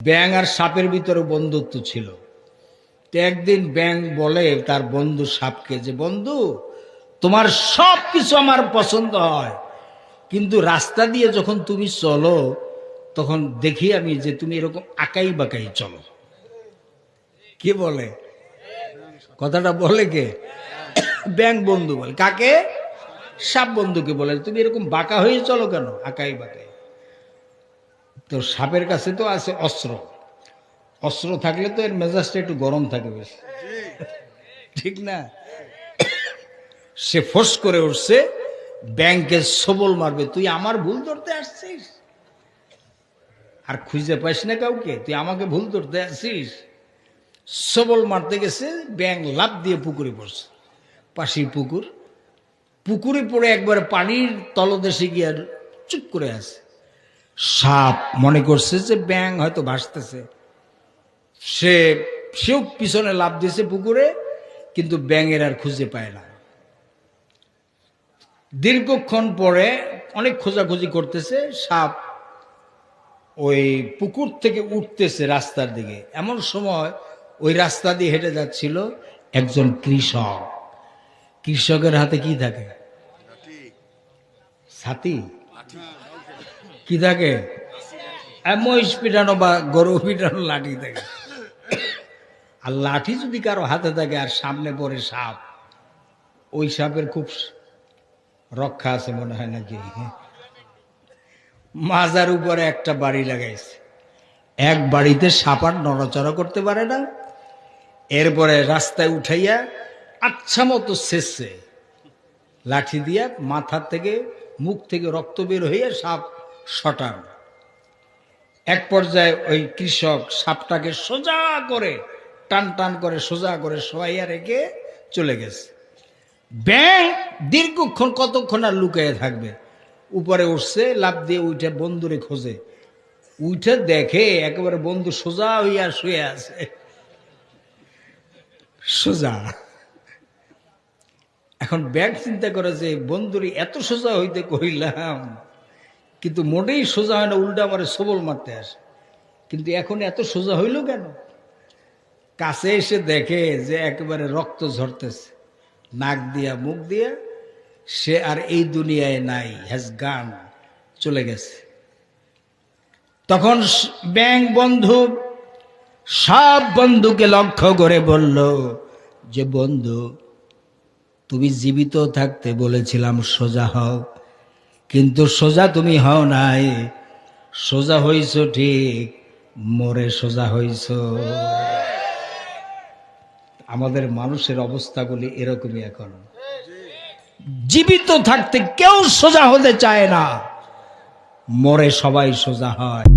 ব্যাঙ আর সাপের ভিতরে বন্ধুত্ব ছিল। তো একদিন ব্যাঙ বলে তার বন্ধু সাপকে যে, বন্ধু তোমার সব কিছু আমার পছন্দ হয়, কিন্তু রাস্তা দিয়ে যখন তুমি চলো তখন দেখি আমি যে তুমি এরকম আকাই বাঁকাই চলো। কে বলে কথাটা? বলে কে? ব্যাঙ বন্ধু বলে। কাকে? সাপ বন্ধুকে বলে, তুমি এরকম বাঁকা হয়ে চলো কেন, আকাই বাঁকাই। তো সাপের কাছে তো আছে অস্ত্র, অস্ত্র থাকলে তো এর মেজাজটা একটু গরম থাকে বেশি, ঠিক না? সে ফোর্স করে উঠছে, ব্যাংকে সবল মারবে। তুই আমার ভুল ধরতে আসছিস আর খুঁজে পাইস না কাউকে, তুই আমাকে ভুল ধরতে আসছিস। সবল মারতে গেছে, ব্যাং লাফ দিয়ে পুকুরে পড়ছে। পাশেই পুকুর, পুকুরে পড়ে একবারে পানির তলদেশে গিয়ে চুপ করে আছে। সাপ মনে করছে যে ব্যাং হয়তো ভাসতেছে, সেও পিছনে লাফ দিয়েছে পুকুরে, কিন্তু ব্যাঙের আর খুঁজে পায় না। দীর্ঘক্ষণ পরে অনেক খোঁজাখুঁজি করতেছে, সাপ ওই পুকুর থেকে উঠতেছে রাস্তার দিকে। এমন সময় ওই রাস্তা দিয়ে হেঁটে যাচ্ছিল একজন কৃষক। কৃষকের হাতে কি থাকে? ছাতি। কি থাকে? মহিষ পিটানো বা গরু পিটানো লাঠি থাকে। আর লাঠি যদি কারো হাতে থাকে আর সামনে পড়ে সাপ, ওই সাপের খুব রক্ষা আছে মনে হয় নাকি। মাজার উপরে একটা বাড়ি লাগাইছে, এক বাড়িতে সাপ আর নড়াচড়া করতে পারে না। এরপরে রাস্তায় উঠাইয়া আচ্ছা মতো শেষে লাঠি দিয়া মাথা থেকে মুখ থেকে রক্ত বের হইয়া সাপ শটান। এক পর্যায়ে ওই কৃষক সাপটাকে সোজা করে টান টান করে সোজা করে শোয়াইয়া রেখে চলে গেছে। ব্যাঙ দীর্ঘক্ষণ কতক্ষণ আর লুকাইয়া থাকবে, উপরে উঠছে, লাফ দিয়ে উঠে বন্ধুরে খোঁজে। উঠে দেখে একেবারে বন্ধু সোজা হইয়া শুয়ে আছে, সোজা। এখন ব্যাঙ চিন্তা করে যে বন্ধুরে এত সোজা হইতে কইলাম, কিন্তু মোটেই সোজা হয় না, উল্টা আমারে সবল মারতে আসে। কিন্তু এখন এত সোজা হইল কেন? কাছে এসে দেখে যে একেবারে রক্ত ঝরতেছে নাক দিয়া মুখ দিয়া। সে আর এই দুনিয়ায় নাই, হ্যাজ গান, চলে গেছে। তখন ব্যাঙ বন্ধু সব বন্ধুকে লক্ষ্য করে বলল যে, বন্ধু তুমি জীবিত থাকতে বলেছিলাম সোজা হও, কিন্তু সোজা তুমি হও নাই। সোজা হইছ ঠিক, মরে সোজা হইছ। আমাদের মানুষের অবস্থাগুলি এরকমই। এখন জীবিত থাকতে কেউ সোজা হতে চায় না, মরে সবাই সোজা হয়।